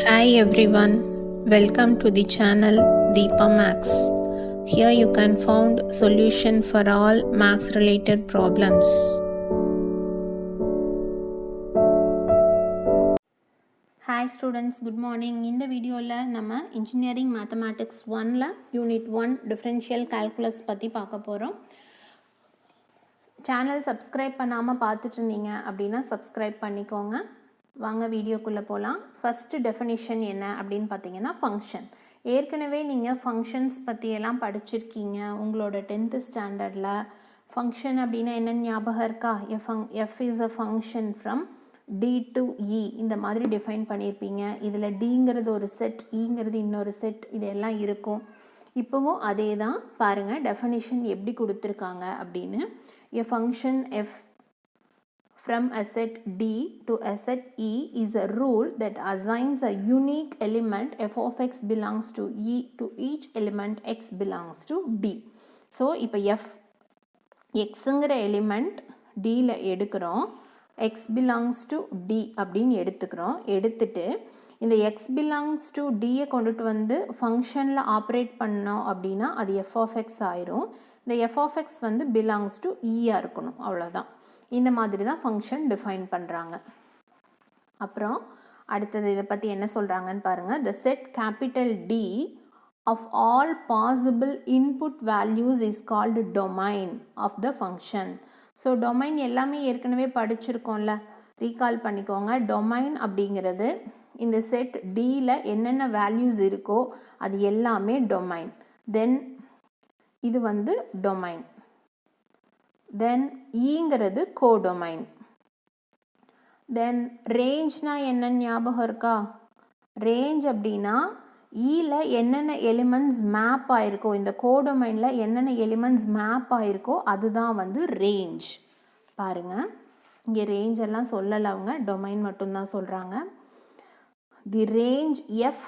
Hi everyone, welcome to the channel Deepa Max. Here you can find solution for all max related problems. Hi students, good morning. இந்த வீடியோவில் நம்ம engineering mathematics 1ல unit 1 differential calculus பற்றி பார்க்க போகிறோம். Channel subscribe பண்ணாமல் பார்த்துட்டு இருந்தீங்க அப்படின்னா சப்ஸ்கிரைப் பண்ணிக்கோங்க. வாங்க வீடியோக்குள்ளே போகலாம். ஃபஸ்ட்டு டெஃபினிஷன் என்ன அப்படின்னு பார்த்தீங்கன்னா ஃபங்க்ஷன். ஏற்கனவே நீங்கள் ஃபங்க்ஷன்ஸ் பற்றியெல்லாம் படிச்சிருக்கீங்க உங்களோட 10th ஸ்டாண்டர்டில். ஃபங்க்ஷன் அப்படின்னா என்னென்னு ஞாபகம் இருக்கா? F is a function from D to E இந்த மாதிரி டிஃபைன் பண்ணியிருப்பீங்க. இதில் டிங்கிறது ஒரு செட், ஈங்கிறது இன்னொரு செட், இதெல்லாம் இருக்கும். இப்போவும் அதே தான் பாருங்கள் டெஃபினிஷன் எப்படி கொடுத்துருக்காங்க அப்படின்னு. A function f from a set D to a set E is a rule that assigns a unique element f of x belongs to E to each element x belongs to D. So, இப்போ f xங்கிற element Dல எடுக்கிறோம், x belongs to D அப்படின்னு எடுத்துக்கிறோம். எடுத்துட்டு இந்த x belongs to Dயை கொண்டுட்டு வந்து ஃபங்க்ஷனில் operate பண்ணோம் அப்படின்னா அது f of x ஆயிரும். இந்த f of x வந்து belongs to E-ஆ இருக்கணும், அவ்வளோதான். இந்த மாதிரி தான் ஃபங்க்ஷன் டிஃபைன் பண்ணுறாங்க. அப்புறம் அடுத்தது இதை பற்றி என்ன சொல்கிறாங்கன்னு பாருங்கள். The set capital D of all possible input values is called domain of the function. So domain எல்லாமே ஏற்கனவே படிச்சிருக்கோம்ல, ரீகால் பண்ணிக்கோங்க. டொமைன் அப்படிங்கிறது இந்த செட் Dயில் என்னென்ன வேல்யூஸ் இருக்கோ அது எல்லாமே டொமைன். தென் இது வந்து டொமைன். தென் ஈங்கிறது கோடொமைன். தென் ரேஞ்ச்னா என்னன்னு ஞாபகம் இருக்கா? ரேஞ்ச் அப்படின்னா ஈல என்னென்ன எலிமெண்ட்ஸ் மேப் ஆயிருக்கோ, இந்த கோடொமைனில் என்னென்ன எலிமெண்ட்ஸ் மேப் ஆயிருக்கோ அதுதான் வந்து ரேஞ்ச். பாருங்க இங்கே ரேஞ்ச் எல்லாம் சொல்லலை, அவங்க டொமைன் மட்டும்தான் சொல்கிறாங்க. தி range F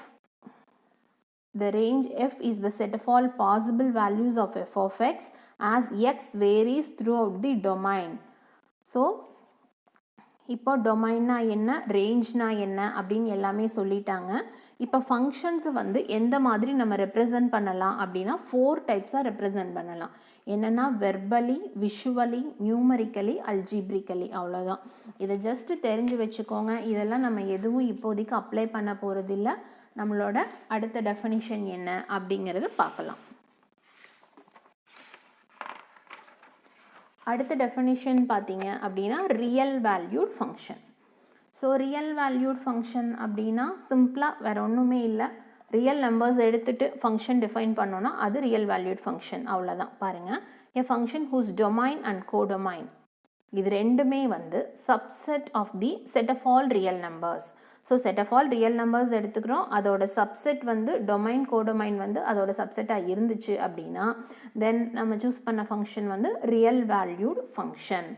The range f is the set of all possible values of f of x as x varies throughout the domain. So, இப்போ டொமைன்னா என்ன, ரேஞ்ச்னா என்ன அப்படின்னு எல்லாமே சொல்லிட்டாங்க. இப்போ ஃபங்க்ஷன்ஸை வந்து எந்த மாதிரி நம்ம ரெப்ரசன்ட் பண்ணலாம் அப்படின்னா 4 டைப்ஸாக ரெப்ரசன்ட் பண்ணலாம். என்னென்னா வெர்பலி, விஷுவலி, நியூமரிக்கலி, அல்ஜிப்ரிக்கலி, அவ்வளோதான். இதை ஜஸ்ட்டு தெரிஞ்சு வச்சுக்கோங்க. இதெல்லாம் நம்ம எதுவும் இப்போதைக்கு அப்ளை பண்ண போகிறதில்ல. நம்மளோட அடுத்த டெஃபினிஷன் என்ன அப்படிங்கிறது பார்க்கலாம். அடுத்த டெஃபினிஷன் பார்த்தீங்க அப்படின்னா real valued function. So real valued function அப்படின்னா சிம்பிளாக வேறு ஒன்றுமே இல்லை, ரியல் நம்பர்ஸ் எடுத்துகிட்டு ஃபங்க்ஷன் டிஃபைன் பண்ணோன்னா அது ரியல் வேல்யூட் ஃபங்க்ஷன், அவ்வளோதான். பாருங்கள், a function whose domain and codomain இது ரெண்டுமே வந்து subset of the set of all real numbers. So set of all real numbers எடுத்துக்கிறோம், அதோட சப்செட் வந்து டொமைன் கோடொமைன் வந்து அதோட சப்செட்டாக இருந்துச்சு அப்படின்னா தென் நம்ம சூஸ் பண்ண ஃபங்க்ஷன் வந்து ரியல் வேல்யூட் ஃபங்க்ஷன்.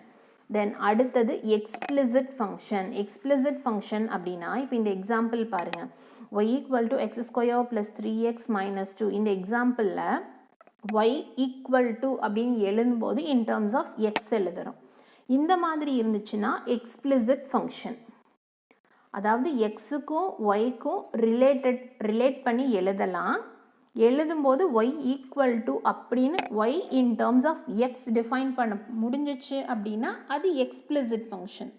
தென் அடுத்தது எக்ஸ்பிளிசிட் ஃபங்க்ஷன். எக்ஸ்பிளிசிட் ஃபங்க்ஷன் அப்படின்னா இப்போ இந்த எக்ஸாம்பிள் பாருங்கள், y equal to x square plus 3x minus 2. இந்த எக்ஸாம்பிளில் y ஈக்குவல் டு அப்படின்னு எழுதும்போது இன் டேர்ம்ஸ் ஆஃப் எக்ஸ் எழுதுகிறோம். இந்த மாதிரி இருந்துச்சுன்னா எக்ஸ்பிளிசிட் ஃபங்க்ஷன், அதாவது எக்ஸுக்கும் ஒய்க்கும் ரிலேட் பண்ணி எழுதலாம். எழுதும்போது ஒய் ஈக்குவல் டு அப்படின்னு y in terms of x define பண்ண முடிஞ்சிச்சு அப்படின்னா அது எக்ஸ்பிளிசிட் ஃபங்க்ஷன்.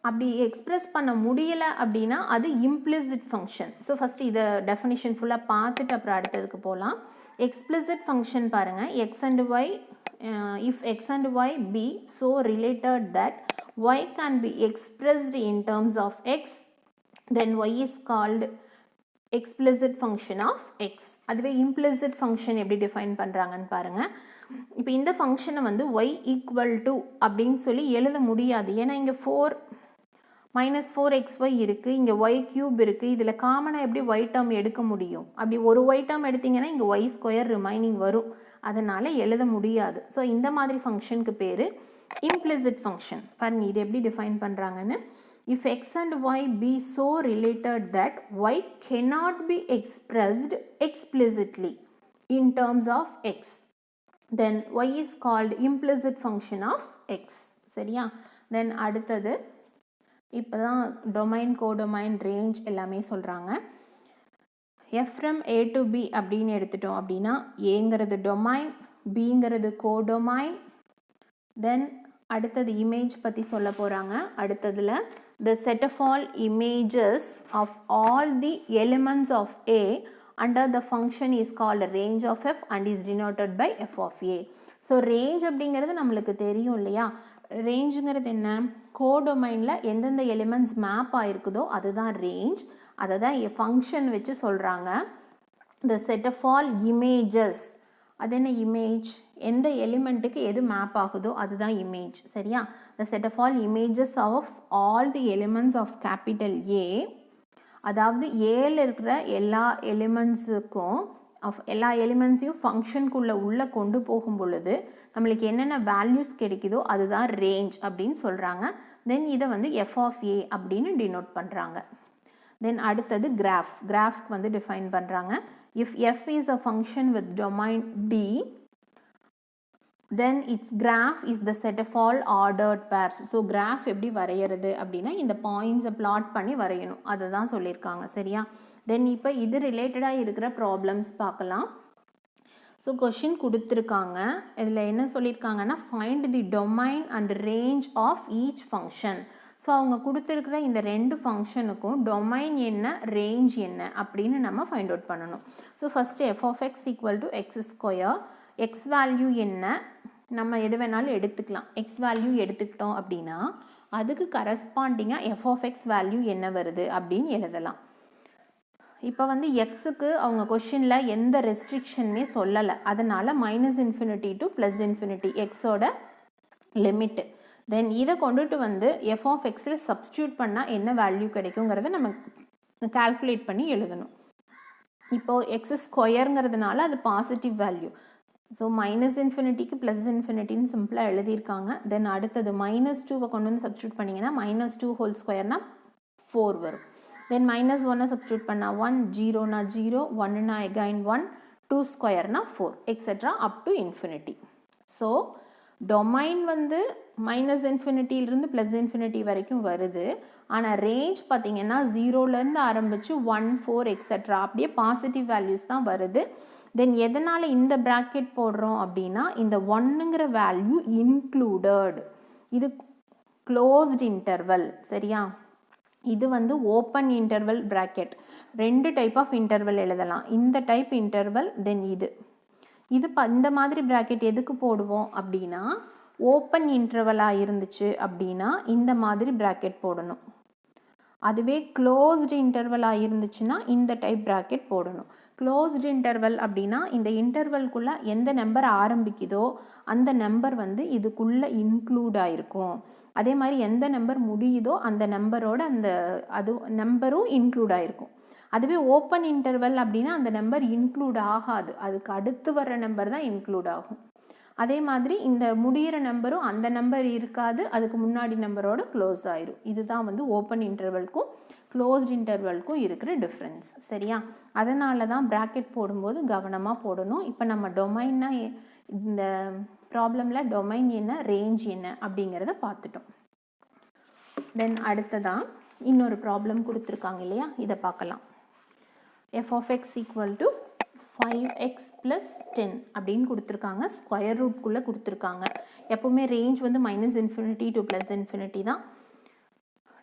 அப்படி எக்ஸ்பிரஸ் பண்ண முடியலை அப்படின்னா அது இம்ப்ளிசிட் ஃபங்க்ஷன். ஸோ ஃபஸ்ட்டு இதை டெஃபினிஷன் ஃபுல்லாக பார்த்துட்டு அப்புறம் அடுத்ததுக்கு போகலாம். எக்ஸ்பிளிசிட் ஃபங்க்ஷன் பாருங்கள், x and y if x and y be so related that y can be expressed in terms of x, then y is called explicit function of x. அதுவே implicit function எப்படி define பண்ணுறாங்கன்னு பாருங்கள். இப்போ இந்த ஃபங்க்ஷனை வந்து y equal to அப்படின்னு சொல்லி எழுத முடியாது, ஏன்னா இங்கே 4-4xy இருக்குது, இங்கே ஒய் கியூப் இருக்குது. இதில் காமனாக எப்படி ஒய் டேர்ம் எடுக்க முடியும்? அப்படி ஒரு ஒய் டேர்ம் எடுத்திங்கன்னா இங்கே ஒய் ஸ்கொயர் ரிமைனிங் வரும், அதனால் எழுத முடியாது. ஸோ இந்த மாதிரி ஃபங்க்ஷனுக்கு பேர் இம்ப்ளிசிட் ஃபங்க்ஷன். பாருங்கள் இது எப்படி டிஃபைன் பண்ணுறாங்கன்னு. If x and y be so related that y cannot be expressed explicitly in terms of x, then y is called implicit function of x. சரியா? தென் அடுத்தது இப்போ தான் டொமைன், கோடொமைன், ரேஞ்ச் எல்லாமே சொல்கிறாங்க. F from A to B அப்படின்னு எடுத்துட்டோம் அப்படின்னா ஏங்கிறது டொமைன், பிங்கிறது கோடொமைன். தென் அடுத்தது இமேஜ் பற்றி சொல்ல போகிறாங்க. அடுத்ததில் the set of all images of all the elements of A under the function is called range of F and is denoted by F of A. So range அப்படிங்கிறது நம்மளுக்கு தெரியும் இல்லையா? ரேஞ்சுங்கிறது என்ன? கோடொமைனில் எந்தெந்த எலிமெண்ட்ஸ் மேப் ஆகிருக்குதோ அதுதான் ரேஞ்ச். அதை தான் function வச்சு சொல்கிறாங்க. the set of all images, அது என்ன இமேஜ்? எந்த எலிமெண்ட்டுக்கு எது மேப் ஆகுதோ அதுதான் இமேஜ். சரியா? the set of all images of all the elements of capital A, அதாவது ஏல இருக்கிற எல்லா எலிமெண்ட்ஸுக்கும் எல்லா எலிமெண்ட்ஸையும் ஃபங்க்ஷனுக்குள்ளே உள்ளே கொண்டு போகும் பொழுது நம்மளுக்கு என்னென்ன வேல்யூஸ் கிடைக்குதோ அதுதான் ரேஞ்ச் அப்படின்னு சொல்கிறாங்க. தென் இதை வந்து F of A அப்படின்னு டினோட் பண்ணுறாங்க. தென் அடுத்தது கிராஃப்க்கு வந்து டிஃபைன் பண்ணுறாங்க. If F is a function with domain D, then its graph is the set of all ordered pairs. So graph எப்படி வரைகிறது அப்படின்னா இந்த பாயிண்ட்ஸை பிளாட் பண்ணி வரையணும், அதை தான் சொல்லியிருக்காங்க. சரியா? தென் இப்போ இது ரிலேட்டடாக இருக்கிற ப்ராப்ளம்ஸ் பார்க்கலாம். ஸோ கொஷின் கொடுத்துருக்காங்க. இதில் என்ன சொல்லியிருக்காங்கன்னா find the domain and range of each function. So அவங்க கொடுத்துருக்கிற இந்த ரெண்டு ஃபங்க்ஷனுக்கும் டொமைன் என்ன, ரேஞ்ச் என்ன அப்படின்னு நம்ம ஃபைண்ட் அவுட் பண்ணணும். So first f of X equal to x square. X value என்ன, நம்ம எது வேணாலும் எடுத்துக்கலாம். எக்ஸ் வேல்யூ எடுத்துக்கிட்டோம் அப்படின்னா அதுக்கு கரஸ்பாண்டிங்காக எஃப் ஆஃப் எக்ஸ் வேல்யூ என்ன வருது அப்படின்னு எழுதலாம். இப்போ வந்து எக்ஸுக்கு அவங்க கொஷினில் எந்த ரெஸ்ட்ரிக்ஷனுமே சொல்லலை, அதனால் -∞ to +∞ எக்ஸோட லிமிட்டு. தென் இதை கொண்டுட்டு வந்து எஃப் ஆஃப் எக்ஸில் சப்ஸ்டியூட் பண்ணால் என்ன வேல்யூ கிடைக்குங்கிறத நம்ம கால்குலேட் பண்ணி எழுதணும். இப்போது எக்ஸ் ஸ்கொயருங்கிறதுனால அது பாசிட்டிவ் வேல்யூ. ஸோ -∞க்கு +∞ சிம்பிளாக எழுதியிருக்காங்க. தென் அடுத்தது -2 கொண்டு வந்து சப்ஸ்டியூட் பண்ணிங்கன்னா -2 ஹோல் ஸ்கொயர்னா 4 வரும். தென் -1 சப்ஸ்டியூட் பண்ணால் 1, 0னா 0, 1னா அகைன் 1, 2 ஸ்கொயர்னா 4, etcetera up to infinity. So domain வந்து -∞ +∞ வரைக்கும் வருது. ஆனால் ரேஞ்ச் பார்த்தீங்கன்னா 0லேருந்து ஆரம்பித்து 1, 4 எக்ஸெட்ரா அப்படியே பாசிட்டிவ் வேல்யூஸ் தான் வருது. தென் எதனால் இந்த ப்ராக்கெட் போடுறோம் அப்படின்னா இந்த 1ங்கிற வேல்யூ இன்க்ளூடட், இது க்ளோஸ்ட் இன்டர்வல். சரியா? இது வந்து ஓப்பன் இன்டர்வல் ப்ராக்கெட். ரெண்டு டைப் ஆஃப் இன்டர்வல் எழுதலாம், இந்த டைப் இன்டர்வல், தென் இது இந்த மாதிரி ப்ராக்கெட் எதுக்கு போடுவோம் அப்படின்னா ஓப்பன் இன்டர்வலாக இருந்துச்சு அப்படின்னா இந்த மாதிரி ப்ராக்கெட் போடணும். அதுவே க்ளோஸ்டு இன்டர்வலாக இருந்துச்சுன்னா இந்த டைப் ப்ராக்கெட் போடணும். க்ளோஸ்டு இன்டர்வல் அப்படின்னா இந்த இன்டர்வல்குள்ளே எந்த நம்பர் ஆரம்பிக்குதோ அந்த நம்பர் வந்து இதுக்குள்ளே இன்க்ளூட் ஆகிருக்கும். அதே மாதிரி எந்த நம்பர் முடியுதோ அந்த நம்பரோட அது நம்பரும் இன்க்ளூட் ஆகிருக்கும். அதுவே ஓப்பன் இன்டர்வல் அப்படின்னா அந்த நம்பர் இன்க்ளூட் ஆகாது, அதுக்கு அடுத்து வர்ற நம்பர் தான் இன்க்ளூட் ஆகும். அதே மாதிரி இந்த முடிகிற நம்பரும் அந்த நம்பர் இருக்காது, அதுக்கு முன்னாடி நம்பரோட க்ளோஸ் ஆயிரும். இதுதான் வந்து ஓப்பன் இன்டர்வல்க்கும் க்ளோஸ்ட் இன்டர்வல்க்கும் இருக்கிற டிஃப்ரென்ஸ். சரியா? அதனால தான் ப்ராக்கெட் போடும்போது கவனமாக போடணும். இப்போ நம்ம டொமைன்னா இந்த ப்ராப்ளமில் டொமைன் என்ன, ரேஞ்ச் என்ன அப்படிங்கிறத பார்த்துட்டோம். தென் அடுத்ததான் இன்னொரு ப்ராப்ளம் கொடுத்துருக்காங்க இல்லையா, இதை பார்க்கலாம். F of X equal to 5x + 10 அப்படின்னு கொடுத்துருக்காங்க. ஸ்கொயர் ரூட்குள்ளே கொடுத்துருக்காங்க. எப்போவுமே ரேஞ்ச் வந்து -∞ to +∞ தான்.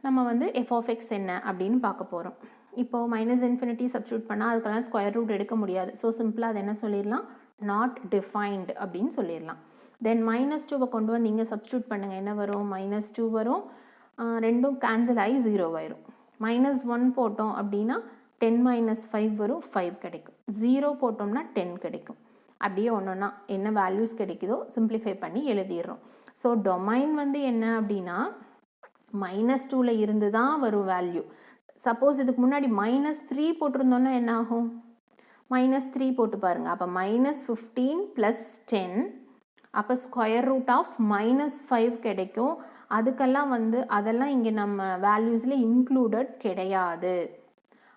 நம்ம வந்து எஃப் ஆஃப் எக்ஸ் என்ன அப்படின்னு பார்க்க போகிறோம். இப்போது -∞ சப்ஸ்டியூட் பண்ணால் அதுக்கெல்லாம் ஸ்கொயர் ரூட் எடுக்க முடியாது. ஸோ சிம்பிளாக அதை என்ன சொல்லிடலாம், நாட் டிஃபைன்டு அப்படின்னு சொல்லிடலாம். தென் -2 கொண்டு வந்து இங்கே சப்ஸ்டியூட் பண்ணுங்கள், என்ன வரும், -2 வரும். ரெண்டும் கேன்சல் ஆகி 0 ஆயிரும். -1 போட்டோம் அப்படின்னா 10 - 5 வரும், 5 கிடைக்கும். 0 போட்டோம்னா 10 கிடைக்கும். அப்படியே ஒன்றுன்னா என்ன வேல்யூஸ் கிடைக்குதோ சிம்பிளிஃபை பண்ணி எழுதிடுறோம். ஸோ டொமைன் வந்து என்ன அப்படின்னா -2ல் இருந்து தான் வரும் வேல்யூ. சப்போஸ் இதுக்கு முன்னாடி -3 போட்டிருந்தோன்னா என்ன ஆகும், -3 போட்டு பாருங்கள். அப்போ -15 + 10, அப்போ ஸ்கொயர் ரூட் ஆஃப் -5 கிடைக்கும். அதுக்கெல்லாம் வந்து அதெல்லாம் இங்கே நம்ம வேல்யூஸில் இன்க்ளூடட் கிடையாது.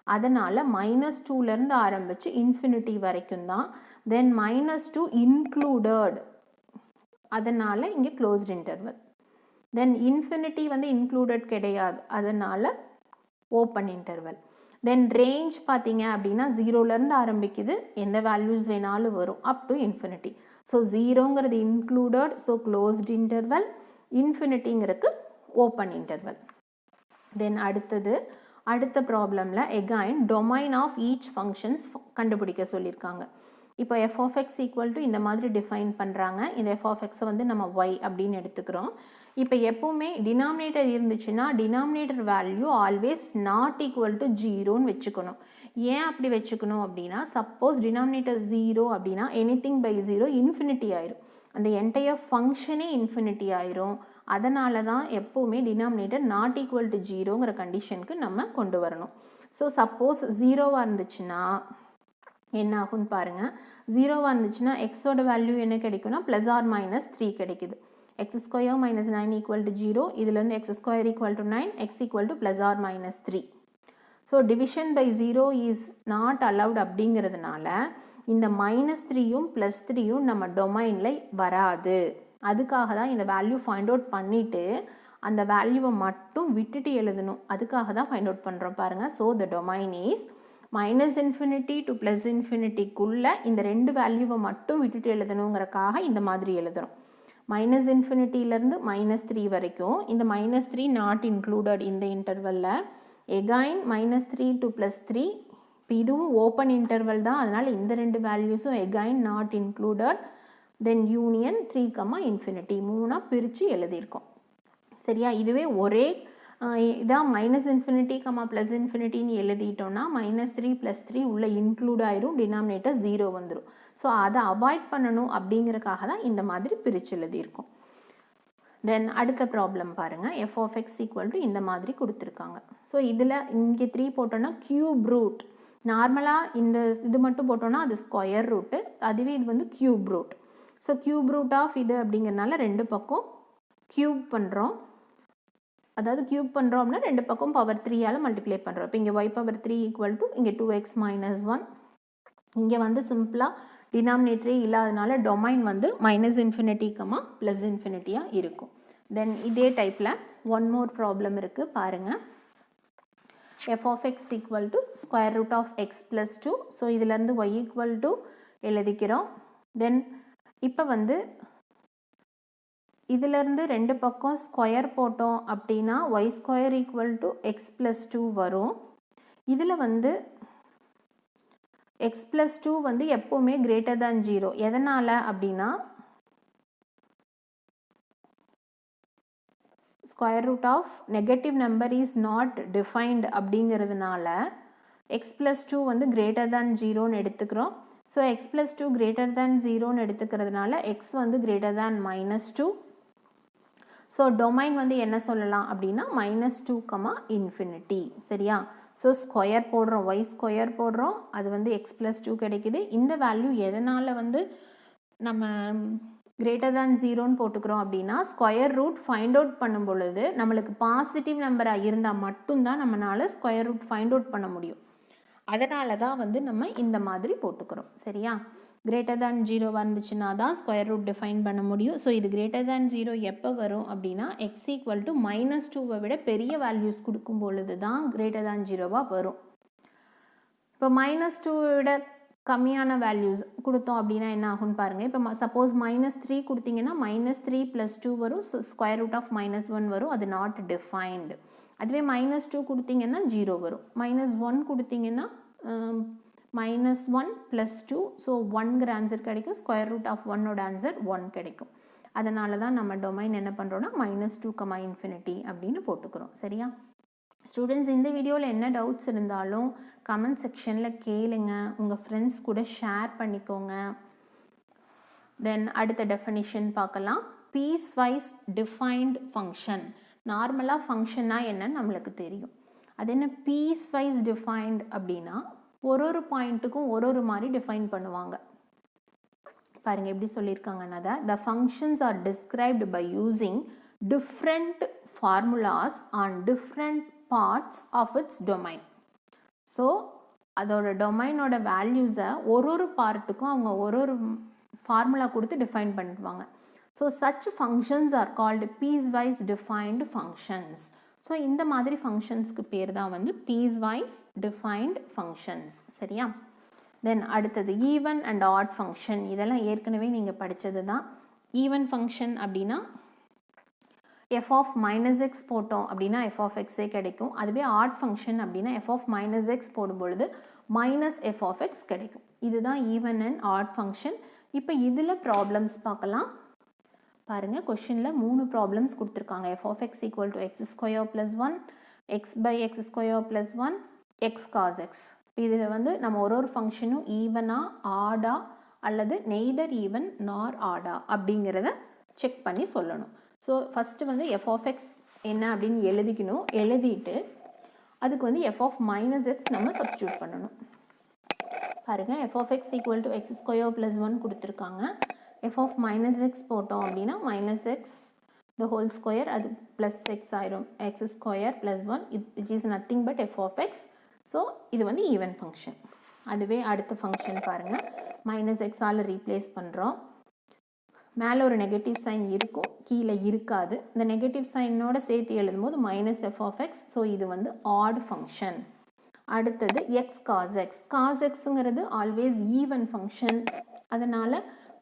அதனால் -2லேருந்து ஆரம்பித்து இன்ஃபினிட்டி வரைக்கும் தான். தென் -2 இன்க்ளூடட், அதனால் இங்கே க்ளோஸ்ட் இன்டர்வல். தென் இன்ஃபினிட்டி வந்து இன்க்ளூடட் கிடையாது, அதனால் ஓப்பன் இன்டர்வல். தென் ரேஞ்ச் பார்த்தீங்க அப்படின்னா ஜீரோலேருந்து ஆரம்பிக்குது, எந்த வேல்யூஸ் வேணாலும் வரும் அப் டு இன்ஃபினிட்டி. ஸோ ஜீரோங்கிறது இன்க்ளூடட், ஸோ க்ளோஸ்ட் இன்டர்வல். இன்ஃபினிட்டிங்கிறது ஓப்பன் இன்டர்வல். தென் அடுத்த ப்ராப்ளமில் again domain of each functions கண்டுபிடிக்க சொல்லியிருக்காங்க. இப்போ F of X equal to இந்த மாதிரி டிஃபைன் பண்ணுறாங்க. இந்த எஃப் ஆஃப் எக்ஸை வந்து நம்ம ஒய் அப்படின்னு எடுத்துக்கிறோம். இப்போ எப்போவுமே டினாமினேட்டர் இருந்துச்சுன்னா denominator value always not equal to ஜீரோன்னு வச்சுக்கணும். ஏன் அப்படி வச்சுக்கணும் அப்படின்னா, சப்போஸ் டினாமினேட்டர் ஜீரோ அப்படின்னா எனிதிங் பை ஜீரோ இன்ஃபினிட்டி ஆயிரும், அந்த என்டையர் ஃபங்க்ஷனே இன்ஃபினிட்டி ஆயிரும். அதனால தான் எப்போவுமே டினாமினேட்டர் நாட் ஈக்குவல் டு ஜீரோங்கிற கண்டிஷனுக்கு நம்ம கொண்டு வரணும். ஸோ சப்போஸ் ஜீரோவாக இருந்துச்சுன்னா என்ன ஆகும்னு பாருங்கள். ஜீரோவாக இருந்துச்சுன்னா எக்ஸோட வேல்யூ என்ன கிடைக்கும்னா ப்ளஸ் ஆர் மைனஸ் 3 கிடைக்குது. X square minus 9 equal to zero. இதுலேருந்து X square equal to 9, X equal to plus or minus 3. So division by zero is not allowed அப்படிங்கிறதுனால இந்த மைனஸ் 3யும் ப்ளஸ் 3யும் நம்ம டொமைனில் வராது. அதுக்காக தான் இந்த வேல்யூ ஃபைண்ட் அவுட் பண்ணிவிட்டு அந்த வேல்யூவை மட்டும் விட்டுட்டு எழுதணும். அதுக்காக தான் ஃபைண்ட் அவுட் பண்ணுறோம் பாருங்கள். So the domain is minus infinity to plus இன்ஃபினிட்டிக்குள்ளே இந்த ரெண்டு வேல்யூவை மட்டும் விட்டுட்டு எழுதணுங்கிறக்காக இந்த மாதிரி எழுதுகிறோம். மைனஸ் இன்ஃபினிட்டியிலேருந்து -3 வரைக்கும் இந்த -3 நாட் இன்க்ளூடட் இந்த இன்டர்வலில். எகைன் -3 டு +3, இப்போ இதுவும் ஓப்பன் இன்டர்வல் தான், அதனால் இந்த ரெண்டு வேல்யூஸும் again not included. Then union 3, infinity 3 பிரித்து எழுதியிருக்கோம். சரியா? இதுவே ஒரே இதான் மைனஸ் இன்ஃபினிட்டி ப்ளஸ் இன்ஃபினிட்டின்னு எழுதிட்டோம்னா -3 +3 உள்ளே இன்க்ளூட் ஆயிரும், டினாமினேட்டர் 0 வந்துடும். ஸோ அதை அவாய்ட் பண்ணணும் அப்படிங்கிறக்காக தான் இந்த மாதிரி பிரித்து எழுதியிருக்கோம். தென் அடுத்த ப்ராப்ளம் பாருங்கள். F of X equal to இந்த மாதிரி கொடுத்துருக்காங்க. ஸோ இதில் இங்கே 3 போட்டோன்னா க்யூப் ரூட். நார்மலாக இந்த இது மட்டும் போட்டோன்னா அது ஸ்கொயர் ரூட்டு, அதுவே இது வந்து cube root. So cube root of இது அப்படிங்கிறனால ரெண்டு பக்கம் க்யூப் பண்ணுறோம். அதாவது க்யூப் பண்ணுறோம் அப்படின்னா ரெண்டு பக்கம் பவர் 3ஆல் மல்டிப்ளை பண்ணுறோம். இப்போ இங்கே y பவர் 3 ஈக்குவல் டு இங்கே 2x - 1. இங்கே வந்து சிம்பிளாக டினாமினேட்டரே இல்லாதனால டொமைன் வந்து மைனஸ் இன்ஃபினிட்டி ப்ளஸ் இன்ஃபினிட்டியாக இருக்கும். தென் இதே டைப்பில் ஒன் மோர் ப்ராப்ளம் இருக்குது பாருங்கள். F of X equal to square root of x plus 2. So இதிலேருந்து y ஈக்குவல் டு எழுதிக்கிறோம். தென் இப்போ வந்து இதிலேருந்து ரெண்டு பக்கம் ஸ்கொயர் போட்டோம் அப்படின்னா y square equal to x plus 2 வரும். இதில் வந்து எக்ஸ் ப்ளஸ் 2 வந்து எப்போவுமே கிரேட்டர் தேன் 0. எதனால் அப்படின்னா square root of negative number is not defined அப்படிங்கிறதுனால எக்ஸ் ப்ளஸ் 2 வந்து கிரேட்டர் தேன் 0ன்னு எடுத்துக்கிறோம். So X plus 2 greater than 0ன்னு எடுத்துக்கிறதுனால எக்ஸ் வந்து கிரேட்டர் தேன் -2. ஸோ டொமைன் வந்து என்ன சொல்லலாம் அப்படின்னா -2, இன்ஃபினிட்டி. சரியா? ஸோ ஸ்கொயர் போடுறோம், ஒய் ஸ்கொயர் போடுறோம், அது வந்து எக்ஸ் ப்ளஸ் 2 கிடைக்குது. இந்த வேல்யூ எதனால் வந்து நம்ம கிரேட்டர் தேன் 0ன்னு போட்டுக்கிறோம் அப்படின்னா ஸ்கொயர் ரூட் ஃபைண்ட் அவுட் பண்ணும் பொழுது நம்மளுக்கு பாசிட்டிவ் நம்பராக இருந்தால் மட்டும்தான் நம்மளால் ஸ்கொயர் ரூட் ஃபைண்ட் அவுட் பண்ண முடியும். அதனால தான் வந்து நம்ம இந்த மாதிரி போட்டுக்கிறோம். சரியா? கிரேட்டர் தேன் 0 வந்துச்சுன்னா தான் ஸ்கொயர் ரூட் டிஃபைன் பண்ண முடியும். ஸோ இது கிரேட்டர் தேன் 0 எப்போ வரும் அப்படின்னா எக்ஸ் ஈக்குவல் டு -2 விட பெரிய வேல்யூஸ் கொடுக்கும் பொழுது தான் கிரேட்டர் தேன் 0 வரும். இப்போ -2 விட கம்மியான வேல்யூஸ் கொடுத்தோம் அப்படின்னா என்ன ஆகும்னு பாருங்கள். இப்போ சப்போஸ் -3 கொடுத்தீங்கன்னா -3 + 2 வரும். ஸோ ஸ்கொயர் ரூட் ஆஃப் -1 வரும், அது நாட் டிஃபைன்டு. அதுவே -2 கொடுத்தீங்கன்னா 0 வரும். -1 கொடுத்தீங்கன்னா -1 + 2, ஸோ 1ங்கிற ஆன்சர் கிடைக்கும். ஸ்கொயர் ரூட் ஆஃப் 1ஓட ஆன்சர் 1 கிடைக்கும். அதனால தான் நம்ம டொமைன் என்ன பண்ணுறோன்னா -2, இன்ஃபினிட்டி அப்படின்னு போட்டுக்கிறோம். சரியா? ஸ்டூடெண்ட்ஸ், இந்த வீடியோவில் என்ன டவுட்ஸ் இருந்தாலும் கமெண்ட் செக்ஷனில் கேளுங்க, உங்கள் ஃப்ரெண்ட்ஸ் கூட ஷேர் பண்ணிக்கோங்க. தென் அடுத்த டெஃபினிஷன் பார்க்கலாம். Piecewise defined function. நார்மலாக ஃபங்க்ஷன்னா என்னன்னு நம்மளுக்கு தெரியும். அது என்ன பீஸ் வைஸ் டிஃபைன்டு அப்படின்னா ஒரு பாயிண்ட்டுக்கும் ஒரு மாதிரி டிஃபைன் பண்ணுவாங்க. பாருங்கள் எப்படி சொல்லியிருக்காங்கன்னா, the functions are described by using different formulas on different parts of its domain. So அதோட டொமைனோட வேல்யூஸை ஒரு பார்ட்டுக்கும் அவங்க ஒரு ஃபார்முலா கொடுத்து டிஃபைன் பண்ணிடுவாங்க. So such functions are called piecewise defined functions. So இந்த மாதிரி ஃபங்க்ஷன்ஸ்க்கு பேர் தான் வந்து பீஸ்வைஸ் டிஃபைன்டு ஃபங்க்ஷன்ஸ். சரியா? தென் அடுத்தது ஈவன் அண்ட் ஆட் ஃபங்க்ஷன். இதெல்லாம் ஏற்கனவே நீங்கள் படித்தது தான். ஈவன் ஃபங்க்ஷன் அப்படின்னா எஃப் ஆஃப் மைனஸ் எக்ஸ் போட்டோம் அப்படின்னா எஃப் ஆஃப் எக்ஸே கிடைக்கும். அதுவே ஆட் ஃபங்க்ஷன் அப்படின்னா எஃப் ஆஃப் மைனஸ் எக்ஸ் போடும் பொழுது மைனஸ் எஃப் ஆஃப் எக்ஸ் கிடைக்கும். இதுதான் ஈவன் அண்ட் ஆட் ஃபங்க்ஷன். இப்போ இதில் ப்ராப்ளம்ஸ் பார்க்கலாம். பாருங்கள், கொஷினில் 3 ப்ராப்ளம்ஸ் கொடுத்துருக்காங்க. F of X equal to x square plus 1, x by x square plus 1, x cos x. இதில் வந்து நம்ம ஒரு ஃபங்க்ஷனும் ஈவனா ஆடா அல்லது நெய்தர் ஈவன் நார் ஆடா அப்படிங்கிறத செக் பண்ணி சொல்லணும். ஸோ ஃபஸ்ட்டு வந்து எஃப் ஆஃப் எக்ஸ் என்ன அப்படின்னு எழுதிக்கணும். எழுதிட்டு அதுக்கு வந்து எஃப் ஆஃப் மைனஸ் எக்ஸ் நம்ம சப்ஸ்டியூட் பண்ணணும். பாருங்கள், f of X equal to x square plus 1 கொடுத்துருக்காங்க. எஃப் ஆஃப் மைனஸ் எக்ஸ் போட்டோம் அப்படின்னா minus x the whole square, அது ப்ளஸ் எக்ஸ் ஆயிரும். X square plus 1 which is nothing but f of X. So இது வந்து even function. அதுவே அடுத்த function பாருங்கள், மைனஸ் எக்ஸால் ரீப்ளேஸ் பண்ணுறோம். மேலே ஒரு நெகட்டிவ் சைன் இருக்கும், கீழே இருக்காது. இந்த நெகட்டிவ் சைனோட சேர்த்து எழுதும் போது minus F of X. So இது வந்து ஆட் ஃபங்க்ஷன். அடுத்தது எக்ஸ் காஸ் எக்ஸ். காஸ் எக்ஸுங்கிறது ஆல்வேஸ் ஈவன் ஃபங்க்ஷன். அதனால்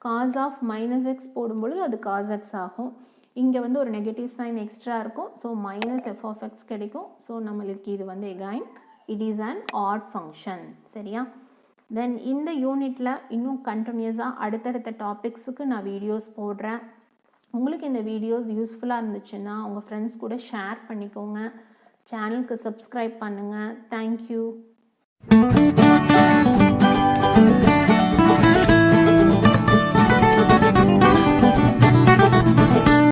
காஸ் ஆஃப் மைனஸ் எக்ஸ் போடும்பொழுது அது காஸ் எக்ஸ் ஆகும். இங்கே வந்து ஒரு நெகட்டிவ் சைன் எக்ஸ்ட்ரா இருக்கும். So minus F of X கிடைக்கும். ஸோ நம்மளுக்கு இது வந்து again it is an odd function. சரியா? தென் இந்த யூனிட்டில் இன்னும் கண்டினியூஸாக அடுத்தடுத்த டாபிக்ஸுக்கு நான் வீடியோஸ் போடுறேன். உங்களுக்கு இந்த வீடியோஸ் யூஸ்ஃபுல்லாக இருந்துச்சுன்னா உங்கள் ஃப்ரெண்ட்ஸ் கூட ஷேர் பண்ணிக்கோங்க. சேனலுக்கு சப்ஸ்கிரைப் பண்ணுங்கள். தேங்க்யூ.